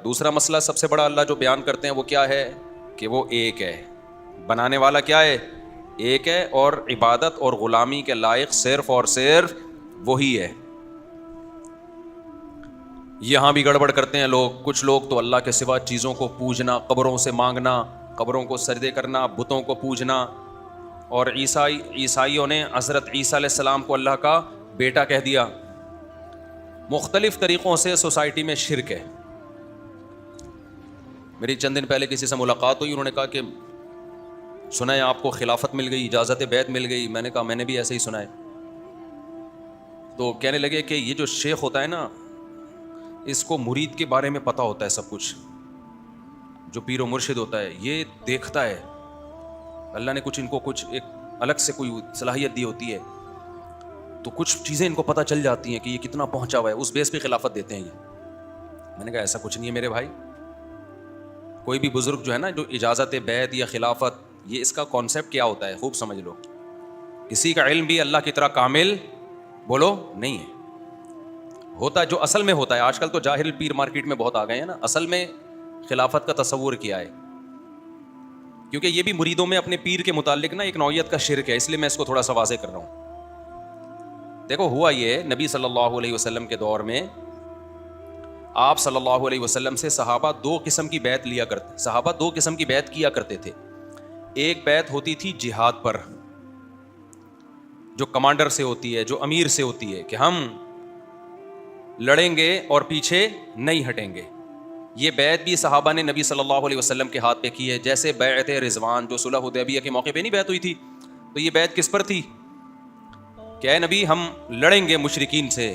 دوسرا مسئلہ سب سے بڑا اللہ جو بیان کرتے ہیں وہ کیا ہے کہ وہ ایک ہے, بنانے والا کیا ہے, ایک ہے, اور عبادت اور غلامی کے لائق صرف اور صرف وہی ہے. یہاں بھی گڑبڑ کرتے ہیں لوگ, کچھ لوگ تو اللہ کے سوا چیزوں کو پوجنا, قبروں سے مانگنا, قبروں کو سجدے کرنا, بتوں کو پوجنا, اور عیسائیوں نے حضرت عیسیٰ علیہ السلام کو اللہ کا بیٹا کہہ دیا. مختلف طریقوں سے سوسائٹی میں شرک ہے. میری چند دن پہلے کسی سے ملاقات ہوئی, انہوں نے کہا کہ سنا ہے آپ کو خلافت مل گئی, اجازت بیعت مل گئی. میں نے کہا میں نے بھی ایسے ہی سنا ہے. تو کہنے لگے کہ یہ جو شیخ ہوتا ہے نا, اس کو مرید کے بارے میں پتہ ہوتا ہے سب کچھ. جو پیر و مرشد ہوتا ہے یہ دیکھتا ہے, اللہ نے کچھ ان کو کچھ ایک الگ سے کوئی صلاحیت دی ہوتی ہے, تو کچھ چیزیں ان کو پتہ چل جاتی ہیں کہ یہ کتنا پہنچا ہوا ہے, اس بیس پہ خلافت دیتے ہیں یہ. میں نے کہا ایسا کچھ نہیں ہے میرے بھائی. کوئی بھی بزرگ جو ہے نا, جو اجازت بیعت یا خلافت, یہ اس کا کانسیپٹ کیا ہوتا ہے خوب سمجھ لو. کسی کا علم بھی اللہ کی طرح کامل بولو نہیں ہے. ہوتا جو اصل میں ہوتا ہے, آج کل تو جاہل پیر مارکیٹ میں بہت آ گئے ہیں نا, اصل میں خلافت کا تصور کیا ہے, کیونکہ یہ بھی مریدوں میں اپنے پیر کے متعلق نا ایک نوعیت کا شرک ہے, اس لیے میں اس کو تھوڑا سا واضح کر رہا ہوں. دیکھو ہوا یہ, نبی صلی اللہ علیہ وسلم کے دور میں آپ صلی اللہ علیہ وسلم سے صحابہ دو قسم کی بیعت لیا کرتے, صحابہ دو قسم کی بیعت کیا کرتے تھے. ایک بیعت ہوتی تھی جہاد پر, جو کمانڈر سے ہوتی ہے, جو امیر سے ہوتی ہے, کہ ہم لڑیں گے اور پیچھے نہیں ہٹیں گے. یہ بیعت بھی صحابہ نے نبی صلی اللہ علیہ وسلم کے ہاتھ پہ کی ہے. جیسے بیعت رضوان جو صلح حدیبیہ کے موقع پہ نہیں بیعت ہوئی تھی, تو یہ بیعت کس پر تھی کہ اے نبی ہم لڑیں گے مشرکین سے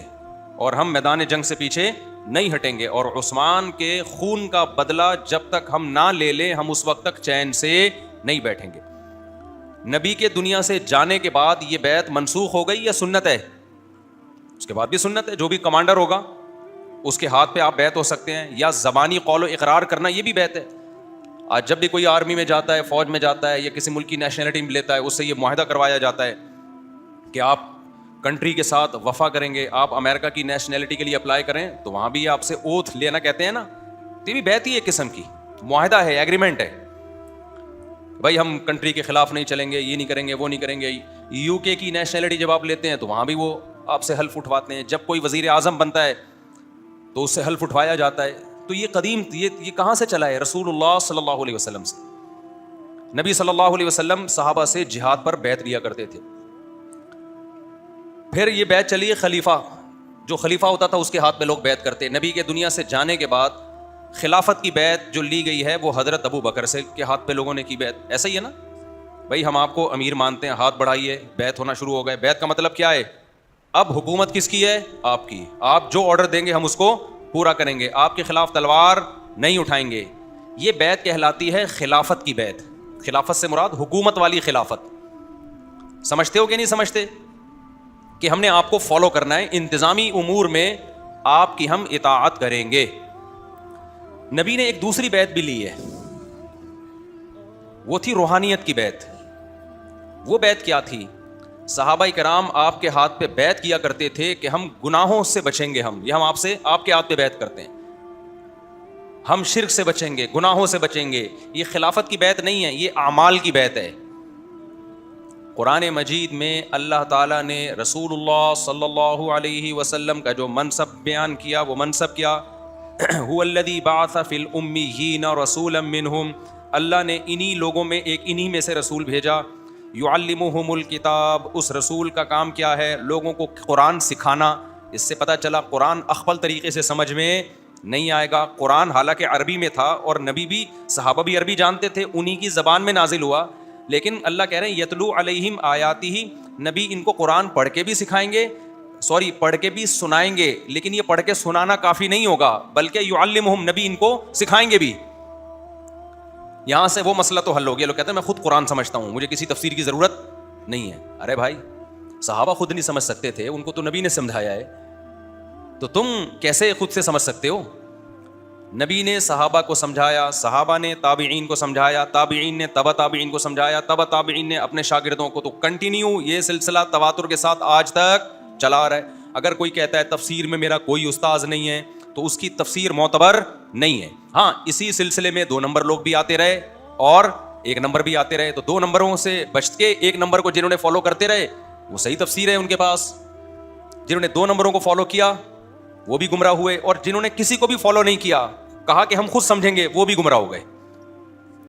اور ہم میدان جنگ سے پیچھے نہیں ہٹیں گے, اور عثمان کے خون کا بدلہ جب تک ہم نہ لے لیں ہم اس وقت تک چین سے نہیں بیٹھیں گے. نبی کے دنیا سے جانے کے بعد یہ بیعت منسوخ ہو گئی یا سنت ہے؟ اس کے بعد بھی سنت ہے. جو بھی کمانڈر ہوگا اس کے ہاتھ پہ آپ بیعت ہو سکتے ہیں, یا زبانی قول و اقرار کرنا یہ بھی بیعت ہے. آج جب بھی کوئی آرمی میں جاتا ہے, فوج میں جاتا ہے, یا کسی ملک کی نیشنلٹی میں لیتا ہے, اس سے یہ معاہدہ کروایا جاتا ہے کہ آپ کنٹری کے ساتھ وفا کریں گے, آپ امریکہ کی نیشنلٹی کے لیے اپلائی کریں تو وہاں بھی آپ سے اوتھ لینا کہتے ہیں نا, تو یہ بھی بیعت ہی ایک قسم کی معاہدہ ہے, ایگریمنٹ ہے. بھائی ہم کنٹری کے خلاف نہیں چلیں گے, یہ نہیں کریں گے, وہ نہیں کریں گے. یو کے کی نیشنلٹی جب آپ لیتے ہیں تو وہاں بھی وہ آپ سے حلف اٹھواتے ہیں. جب کوئی وزیر اعظم بنتا ہے تو اس سے حلف اٹھوایا جاتا ہے. تو یہ قدیم یہ کہاں سے چلا ہے؟ رسول اللہ صلی اللہ علیہ وسلم سے. نبی صلی اللہ علیہ وسلم صحابہ سے جہاد پر بیعت لیا کرتے تھے. پھر یہ بیعت چلی خلیفہ, جو خلیفہ ہوتا تھا اس کے ہاتھ میں لوگ بیعت کرتے. نبی کے دنیا سے جانے کے بعد خلافت کی بیعت جو لی گئی ہے وہ حضرت ابو بکر سے کے ہاتھ پہ لوگوں نے کی بیعت. ایسا ہی ہے نا بھائی, ہم آپ کو امیر مانتے ہیں, ہاتھ بڑھائیے, بیعت ہونا شروع ہو گئے. بیعت کا مطلب کیا ہے؟ اب حکومت کس کی ہے؟ آپ کی. آپ جو آرڈر دیں گے ہم اس کو پورا کریں گے, آپ کے خلاف تلوار نہیں اٹھائیں گے. یہ بیعت کہلاتی ہے خلافت کی بیعت. خلافت سے مراد حکومت والی خلافت. سمجھتے ہو کہ نہیں سمجھتے کہ ہم نے آپ کو فالو کرنا ہے, انتظامی امور میں آپ کی ہم اطاعت کریں گے. نبی نے ایک دوسری بیعت بھی لی ہے, وہ تھی روحانیت کی بیعت. وہ بیعت کیا تھی؟ صحابہ کرام آپ کے ہاتھ پہ بیعت کیا کرتے تھے کہ ہم گناہوں سے بچیں گے. یہ ہم آپ کے ہاتھ پہ بیعت کرتے ہیں, ہم شرک سے بچیں گے, گناہوں سے بچیں گے. یہ خلافت کی بیعت نہیں ہے, یہ اعمال کی بیعت ہے. قرآن مجید میں اللہ تعالیٰ نے رسول اللہ صلی اللہ علیہ وسلم کا جو منصب بیان کیا, وہ منصب کیا؟ هو الذی بعث فی الامیین رسولا منہم. اللہ نے انہی لوگوں میں انہی میں سے رسول بھیجا. یعلمہم الکتاب. اس رسول کا کام کیا ہے؟ لوگوں کو قرآن سکھانا. اس سے پتہ چلا قرآن اخفل طریقے سے سمجھ میں نہیں آئے گا. قرآن حالانکہ عربی میں تھا اور نبی بھی, صحابہ بھی عربی جانتے تھے, انہی کی زبان میں نازل ہوا. لیکن اللہ کہہ رہے ہیں یتلو علیہم آیاتہ, نبی ان کو قرآن پڑھ کے بھی سکھائیں گے, پڑھ کے بھی سنائیں گے. لیکن یہ پڑھ کے سنانا کافی نہیں ہوگا, بلکہ یعلمہم, نبی ان کو سکھائیں گے بھی. یہاں سے وہ مسئلہ تو حل ہو گیا. لوگ کہتے ہیں میں خود قرآن سمجھتا ہوں, مجھے کسی تفسیر کی ضرورت نہیں ہے. ارے بھائی, صحابہ خود نہیں سمجھ سکتے تھے, ان کو تو نبی نے سمجھایا ہے, تو تم کیسے خود سے سمجھ سکتے ہو؟ نبی نے صحابہ کو سمجھایا, صحابہ نے تابعین کو سمجھایا, تابعین نے تبع تابعین کو سمجھایا, تبع تابعین نے اپنے شاگردوں کو. تو کنٹینیو یہ سلسلہ تواتر کے ساتھ آج تک چلا رہا ہے. اگر کوئی کہتا ہے تفسیر میں میرا کوئی استاذ نہیں ہے, تو اس کی تفسیر معتبر نہیں ہے. ہاں اسی سلسلے میں 2 نمبر لوگ بھی آتے رہے اور 1 نمبر بھی آتے رہے, تو 2 نمبروں سے بچ کے 1 نمبر کو جنہوں نے فالو کرتے رہے وہ صحیح تفسیر ہے ان کے پاس. جنہوں نے 2 نمبروں کو فالو کیا وہ بھی گمراہ ہوئے, اور جنہوں نے کسی کو بھی فالو نہیں کیا, کہا کہ ہم خود سمجھیں گے, وہ بھی گمراہ ہو گئے.